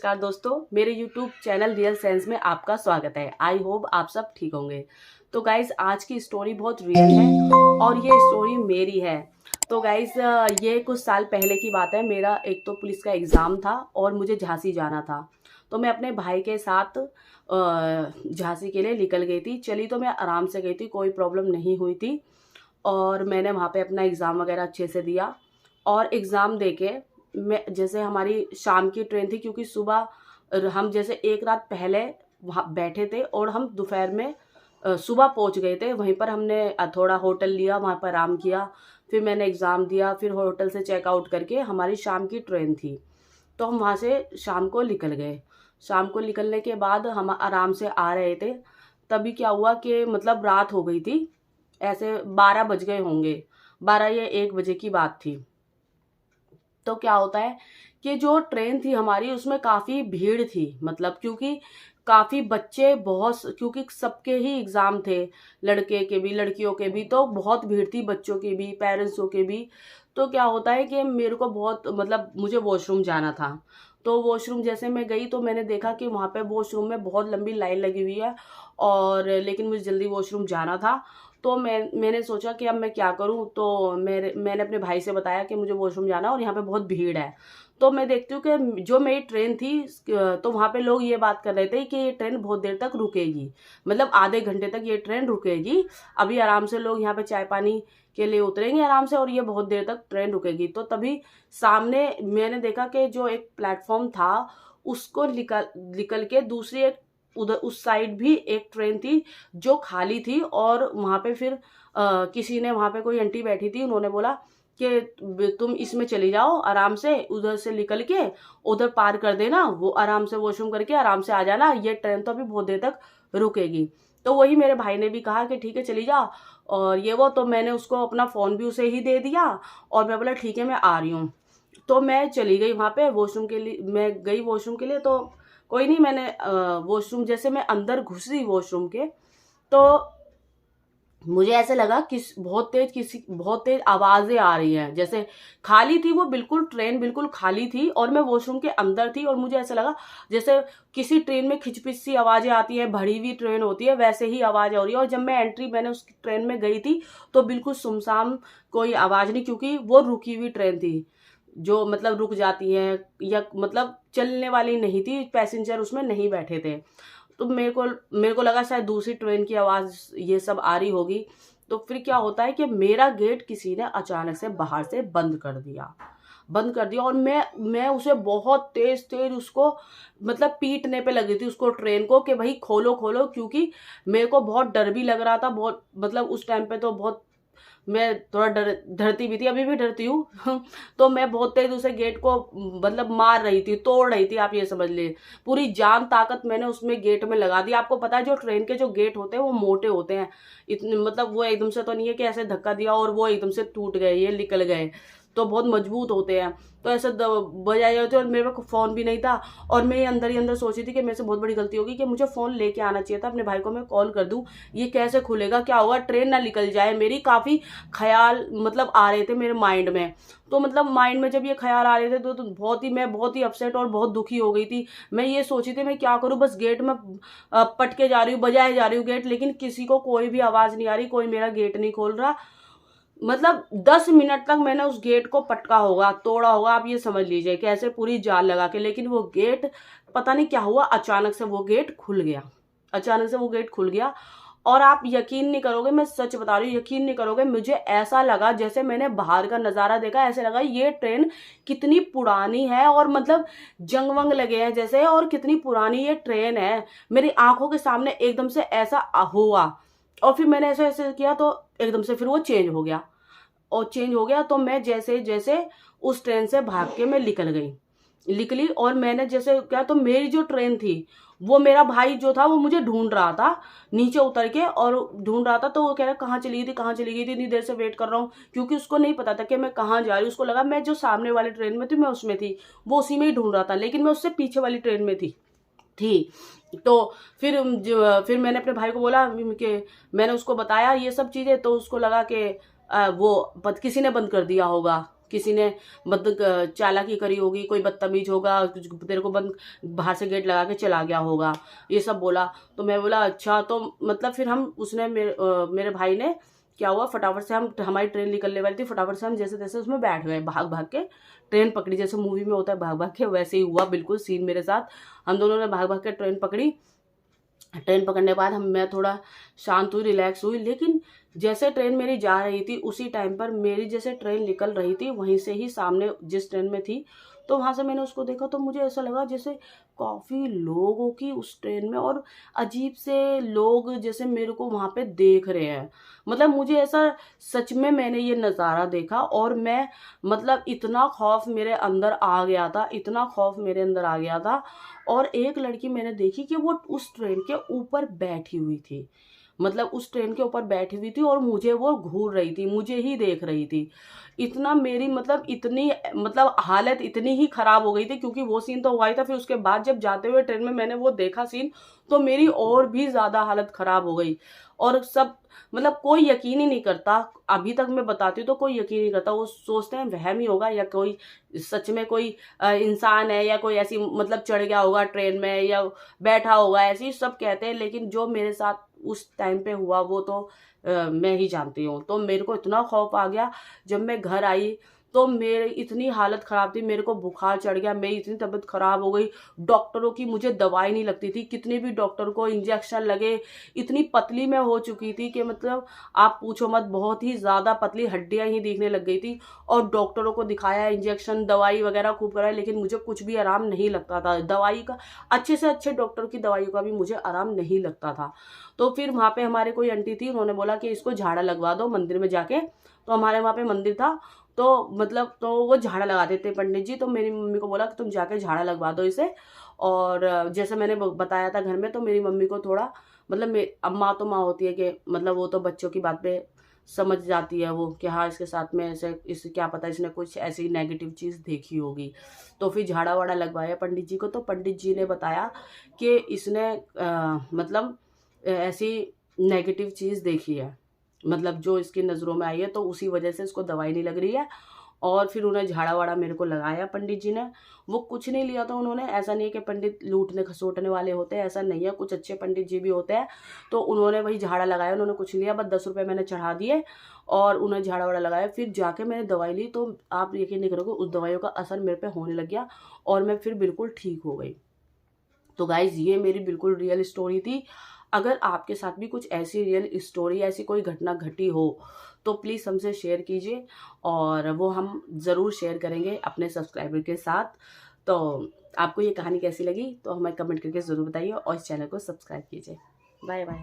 नमस्कार दोस्तों, मेरे YouTube चैनल रियल सेंस में आपका स्वागत है। आई होप आप सब ठीक होंगे। तो गाइस, आज की स्टोरी बहुत रियल है और ये स्टोरी मेरी है। तो गाइस, ये कुछ साल पहले की बात है। मेरा एक तो पुलिस का एग्ज़ाम था और मुझे झांसी जाना था। तो मैं अपने भाई के साथ झांसी के लिए निकल गई थी। चली तो मैं आराम से गई थी, कोई प्रॉब्लम नहीं हुई थी। और मैंने वहाँ पे अपना एग्ज़ाम वगैरह अच्छे से दिया और एग्ज़ाम दे के मैं, जैसे हमारी शाम की ट्रेन थी, क्योंकि सुबह हम जैसे एक रात पहले वहाँ बैठे थे और हम दोपहर में सुबह पहुँच गए थे। वहीं पर हमने थोड़ा होटल लिया, वहाँ पर आराम किया, फिर मैंने एग्ज़ाम दिया, फिर होटल से चेकआउट करके हमारी शाम की ट्रेन थी। तो हम वहाँ से शाम को निकल गए। शाम को निकलने के बाद हम आराम से आ रहे थे, तभी क्या हुआ कि मतलब रात हो गई थी। ऐसे 12 बज गए होंगे, 12 या 1 बजे की बात थी। तो क्या होता है कि जो ट्रेन थी हमारी, उसमें काफ़ी भीड़ थी, मतलब क्योंकि काफ़ी बच्चे, बहुत, क्योंकि सबके ही एग्ज़ाम थे, लड़के के भी लड़कियों के भी, तो बहुत भीड़ थी, बच्चों की भी पेरेंट्सों के भी। तो क्या होता है कि मेरे को बहुत, मतलब मुझे वॉशरूम जाना था। तो वॉशरूम जैसे मैं गई तो मैंने देखा कि वहाँ पे वॉशरूम में बहुत लंबी लाइन लगी हुई है, और लेकिन मुझे जल्दी वॉशरूम जाना था। तो मैंने सोचा कि अब मैं क्या करूं। तो मैंने अपने भाई से बताया कि मुझे वॉशरूम जाना है और यहाँ पे बहुत भीड़ है। तो मैं देखती हूँ कि जो मेरी ट्रेन थी, तो वहाँ पे लोग ये बात कर रहे थे कि ये ट्रेन बहुत देर तक रुकेगी, मतलब आधे घंटे तक ये ट्रेन रुकेगी। अभी आराम से लोग यहाँ पे चाय पानी के लिए उतरेंगे आराम से, और ये बहुत देर तक ट्रेन रुकेगी। तो तभी सामने मैंने देखा कि जो एक प्लेटफॉर्म था, उसको निकल निकल के दूसरी एक, उधर उस साइड भी एक ट्रेन थी जो खाली थी। और वहाँ पे फिर किसी ने, वहाँ पे कोई आंटी बैठी थी, उन्होंने बोला कि तुम इसमें चली जाओ आराम से, उधर से निकल के उधर पार कर देना, वो आराम से वॉशरूम करके आराम से आ जाना, ये ट्रेन तो अभी बहुत देर तक रुकेगी। तो वही मेरे भाई ने भी कहा कि ठीक है चली जा, और ये वो। तो मैंने उसको अपना फ़ोन भी उसे ही दे दिया और मैं बोला ठीक है मैं आ रही हूँ। तो मैं चली गई वहाँ पे वॉशरूम के लिए, मैं गई वॉशरूम के लिए। तो कोई नहीं, मैंने वॉशरूम, जैसे मैं अंदर घुसी वॉशरूम के, तो मुझे ऐसे लगा कि बहुत तेज आवाजें आ रही हैं। जैसे खाली थी वो, बिल्कुल ट्रेन बिल्कुल खाली थी और मैं वॉशरूम के अंदर थी, और मुझे ऐसा लगा जैसे किसी ट्रेन में खिचपिच सी आवाजें आती है, भरी हुई ट्रेन होती है, वैसे ही आवाज हो रही है। और जब मैंने उस ट्रेन में गई थी, तो बिल्कुल सुनसान, कोई आवाज नहीं, क्योंकि वो रुकी हुई ट्रेन थी, जो मतलब रुक जाती है, या मतलब चलने वाली नहीं थी, पैसेंजर उसमें नहीं बैठे थे। तो मेरे को लगा शायद दूसरी ट्रेन की आवाज़ ये सब आ रही होगी। तो फिर क्या होता है कि मेरा गेट किसी ने अचानक से बाहर से बंद कर दिया, और मैं उसे बहुत तेज तेज उसको, मतलब पीटने पे लगी थी उसको, ट्रेन को, कि भाई खोलो खोलो, क्योंकि मेरे को बहुत डर भी लग रहा था, बहुत, मतलब उस टाइम पे तो बहुत मैं थोड़ा डरती भी थी, अभी भी डरती हूँ। तो मैं बहुत तेज उसे गेट को, मतलब मार रही थी, तोड़ रही थी, आप ये समझ लिए। पूरी जान ताकत मैंने उसमें गेट में लगा दी। आपको पता है जो ट्रेन के जो गेट होते हैं वो मोटे होते हैं इतने, मतलब वो एकदम से तो नहीं है कि ऐसे धक्का दिया और वो एकदम से टूट गए, ये निकल गए, तो बहुत मजबूत होते हैं। तो ऐसे बजाए होते, और मेरे पास फ़ोन भी नहीं था, और मैं अंदर ही अंदर सोची थी कि मेरे से बहुत बड़ी गलती होगी, कि मुझे फ़ोन लेके आना चाहिए था, अपने भाई को मैं कॉल कर दूं, ये कैसे खुलेगा, क्या होगा, ट्रेन ना निकल जाए। मेरी काफ़ी ख्याल मतलब आ रहे थे मेरे माइंड में। तो मतलब माइंड में जब ये ख्याल आ रहे थे, तो मैं बहुत ही अपसेट और बहुत दुखी हो गई थी। मैं ये सोची थी मैं क्या करूँ, बस गेट में पटके जा रही हूँ, बजाए जा रही हूँ गेट, लेकिन किसी को कोई भी आवाज़ नहीं आ रही, कोई मेरा गेट नहीं खोल रहा। मतलब 10 मिनट तक मैंने उस गेट को पटका होगा, तोड़ा होगा, आप ये समझ लीजिए, कैसे पूरी जान लगा के, लेकिन वो गेट, पता नहीं क्या हुआ, अचानक से वो गेट खुल गया। अचानक से वो गेट खुल गया, और आप यकीन नहीं करोगे, मैं सच बता रही हूँ, यकीन नहीं करोगे, मुझे ऐसा लगा जैसे मैंने बाहर का नज़ारा देखा, ऐसे लगा ये ट्रेन कितनी पुरानी है, और मतलब जंग वंग लगे हैं जैसे, और कितनी पुरानी ये ट्रेन है। मेरी आंखों के सामने एकदम से ऐसा हुआ, और फिर मैंने ऐसे ऐसे किया, तो एकदम से फिर वो चेंज हो गया। तो मैं जैसे जैसे उस ट्रेन से भाग के मैं निकली, और मैंने जैसे क्या, तो मेरी जो ट्रेन थी, वो मेरा भाई जो था वो मुझे ढूंढ रहा था नीचे उतर के, और ढूंढ रहा था। तो वो कह रहा कहाँ चली गई थी, इतनी देर से वेट कर रहा हूँ, क्योंकि उसको नहीं पता था कि मैं कहाँ जा रही हूँ। उसको लगा मैं जो सामने वाली ट्रेन में थी मैं उसमें थी, वो उसी में ही ढूंढ रहा था, लेकिन मैं उससे पीछे वाली ट्रेन में थी। तो फिर मैंने अपने भाई को बोला कि मैंने उसको बताया ये सब चीज़ें, तो उसको लगा कि वो किसी ने बंद कर दिया होगा, किसी ने मतलब चालाकी करी होगी, कोई बदतमीज होगा, तेरे को बंद बाहर से गेट लगा के चला गया होगा, ये सब बोला। तो मैं बोला अच्छा। तो मतलब फिर हम उसने मेरे भाई ने क्या हुआ, फटाफट से हमारी ट्रेन निकलने वाली थी, फटाफट से हम जैसे तैसे उसमें बैठ गए, भाग भाग के ट्रेन पकड़ी, जैसे मूवी में होता है भाग भाग के, वैसे ही हुआ बिल्कुल सीन मेरे साथ। हम दोनों ने भाग भाग के ट्रेन पकड़ी। ट्रेन पकड़ने के बाद मैं थोड़ा शांत हुई, रिलैक्स हुई। लेकिन जैसे ट्रेन मेरी जा रही थी उसी टाइम पर मेरी जैसे ट्रेन निकल रही थी वहीं से ही सामने जिस ट्रेन में थी, तो वहां से मैंने उसको देखा, तो मुझे ऐसा लगा जैसे काफी लोगों की उस ट्रेन में, और अजीब से लोग जैसे मेरे को वहां पे देख रहे हैं। मतलब मुझे ऐसा सच में मैंने ये नज़ारा देखा, और मैं मतलब इतना खौफ मेरे अंदर आ गया था, इतना खौफ मेरे अंदर आ गया था। और एक लड़की मैंने देखी कि वो उस ट्रेन के ऊपर बैठी हुई थी, मतलब उस ट्रेन के ऊपर बैठी हुई थी और मुझे वो घूर रही थी, मुझे ही देख रही थी। इतना मेरी मतलब इतनी मतलब हालत इतनी ही खराब हो गई थी, क्योंकि वो सीन तो हुआ ही था, फिर उसके बाद जब जाते हुए ट्रेन में मैंने वो देखा सीन, तो मेरी और भी ज्यादा हालत खराब हो गई। और सब मतलब कोई यकीन ही नहीं करता, अभी तक मैं बताती हूँ तो कोई यकीन नहीं करता, वो सोचते हैं वहम ही होगा, या कोई सच में कोई इंसान है, या कोई ऐसी मतलब चढ़ गया होगा ट्रेन में या बैठा होगा, ऐसे ही सब कहते हैं। लेकिन जो मेरे साथ उस टाइम पे हुआ वो तो मैं ही जानती हूँ। तो मेरे को इतना खौफ आ गया, जब मैं घर आई तो मेरी इतनी हालत खराब थी, मेरे को बुखार चढ़ गया, मेरी इतनी तबीयत खराब हो गई। डॉक्टरों की मुझे दवाई नहीं लगती थी, कितने भी डॉक्टर को इंजेक्शन लगे, इतनी पतली मैं हो चुकी थी कि मतलब आप पूछो मत, बहुत ही ज्यादा पतली, हड्डियां ही दिखने लग गई थी। और डॉक्टरों को दिखाया, इंजेक्शन दवाई वगैरह खूब कराया, लेकिन मुझे कुछ भी आराम नहीं लगता था। दवाई का अच्छे से अच्छे डॉक्टर की दवाइयों का भी मुझे आराम नहीं लगता था। तो फिर वहां पे हमारे कोई आंटी थी, उन्होंने बोला कि इसको झाड़ा लगवा दो मंदिर में जाके। तो हमारे वहां पे मंदिर था, तो मतलब तो वो झाड़ा लगा देते पंडित जी। तो मेरी मम्मी को बोला कि तुम जाके झाड़ा लगवा दो इसे। और जैसे मैंने बताया था घर में, तो मेरी मम्मी को थोड़ा मतलब अब माँ तो माँ होती है कि मतलब वो तो बच्चों की बात पे समझ जाती है वो, कि हाँ इसके साथ में ऐसे, इसे क्या पता इसने कुछ ऐसी नेगेटिव चीज देखी होगी। तो फिर झाड़ा वाड़ा लगवाया पंडित जी को, तो पंडित जी ने बताया कि इसने मतलब ऐसी नेगेटिव चीज देखी है, मतलब जो इसकी नजरों में आई है, तो उसी वजह से इसको दवाई नहीं लग रही है। और फिर उन्हें झाड़ा वाड़ा मेरे को लगाया पंडित जी ने। वो कुछ नहीं लिया था उन्होंने, ऐसा नहीं है कि पंडित लूटने खसोटने वाले होते हैं, ऐसा नहीं है, कुछ अच्छे पंडित जी भी होते हैं। तो उन्होंने वही झाड़ा लगाया, उन्होंने कुछ नहीं लिया, बस 10 रुपए मैंने चढ़ा दिए और उन्हें झाड़ा वाड़ा लगाया। फिर जाके मैंने दवाई ली, तो आप यकीन नहीं करोगे उस दवाइयों का असर मेरे पे होने लग गया, और मैं फिर बिल्कुल ठीक हो गई। तो गाइज ये मेरी बिल्कुल रियल स्टोरी थी। अगर आपके साथ भी कुछ ऐसी रियल स्टोरी, ऐसी कोई घटना घटी हो, तो प्लीज़ हमसे शेयर कीजिए, और वो हम ज़रूर शेयर करेंगे अपने सब्सक्राइबर के साथ। तो आपको ये कहानी कैसी लगी तो हमें कमेंट करके ज़रूर बताइए, और इस चैनल को सब्सक्राइब कीजिए। Bye bye.